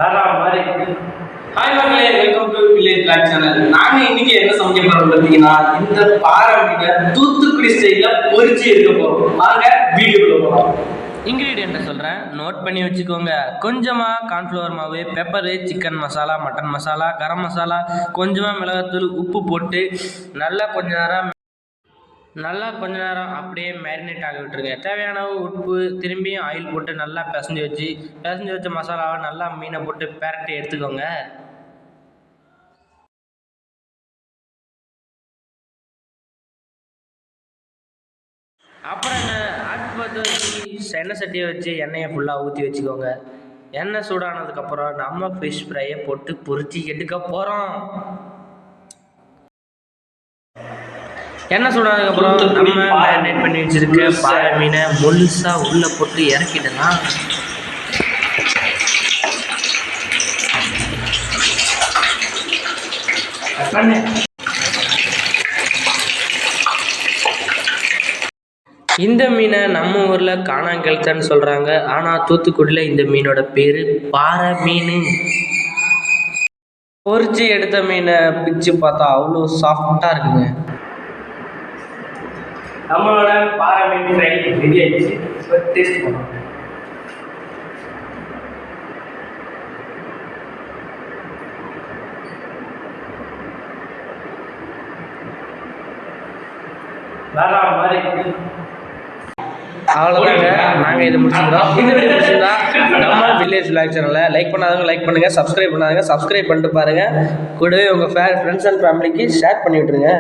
வேற மாதிரி. ஹாய் மக்களே, welcome to village vlog channel. நாங்க இன்னைக்கு என்ன சமைக்க போறோம் பார்த்தீங்கன்னா, இந்த பாறை மீனை தூத்துக்குடி ஸ்டைல்ல பொரிச்சு எடுக்க போறோம். வாங்க வீடியோக்குள்ள போகலாம். இன்க்ரீடியண்ட்டை சொல்கிறேன், நோட் பண்ணி வச்சுக்கோங்க. கொஞ்சமாக கார்ன்ஃப்ளவர் மாவு, pepper, chicken masala, mutton masala, garam masala, கொஞ்சமாக மிளகாத்தூள், உப்பு போட்டு நல்லா கொஞ்ச நேரம் அப்படியே மேரினேட் ஆக விட்டுருங்க. தேவையான உப்பு, திரும்பியும் ஆயில் போட்டு நல்லா பிசைஞ்சு வச்ச மசாலாவை நல்லா மீனை போட்டு பெரட்டி எடுத்துக்கோங்க. அப்புறம் அடுப்பு வச்சு எண்ணெய் சட்டியை வச்சு எண்ணெயை ஃபுல்லாக ஊற்றி வச்சுக்கோங்க. எண்ணெய் சூடானதுக்கப்புறம் நம்ம ஃபிஷ் ஃப்ரையை போட்டு பொரிச்சு எடுக்க போகிறோம். எண்ணெய் சூடானதுக்கப்புறம் நம்ம மேரினேட் பண்ணி வச்சுருக்க பாறை மீனை முழுசாக உள்ளே போட்டு இறக்கிடலாம். இந்த மீனை நம்ம ஊரில் காணாங்கெழுத்தன்னு சொல்கிறாங்க. ஆனால் தூத்துக்குடியில் இந்த மீனோட பேர் பாறை மீன். பொரிச்சு எடுத்த மீனை பிச்சு பார்த்தா அவ்வளோ சாஃப்டாக இருக்குங்க. நம்மளோட பாறை மீன் ஃப்ரை ரெடி ஆயிடுச்சு. டேஸ்ட் பண்ணலாம். வேற மாதிரி. அவ்வளோதாங்க, நாங்கள் இதை முடிச்சுக்கிறோம். இந்த வீடியோ பிடிச்சிருந்தா நம்ம வில்லேஜ் பிளாக் சேனலை லைக் பண்ணாதவங்க லைக் பண்ணுங்கள், சப்ஸ்கிரைப் பண்ணிட்டு பாருங்கள். கூடவே உங்கள் ஃப்ரெண்ட்ஸ் அண்ட் ஃபேமிலிக்கு ஷேர் பண்ணி விட்டுருங்க.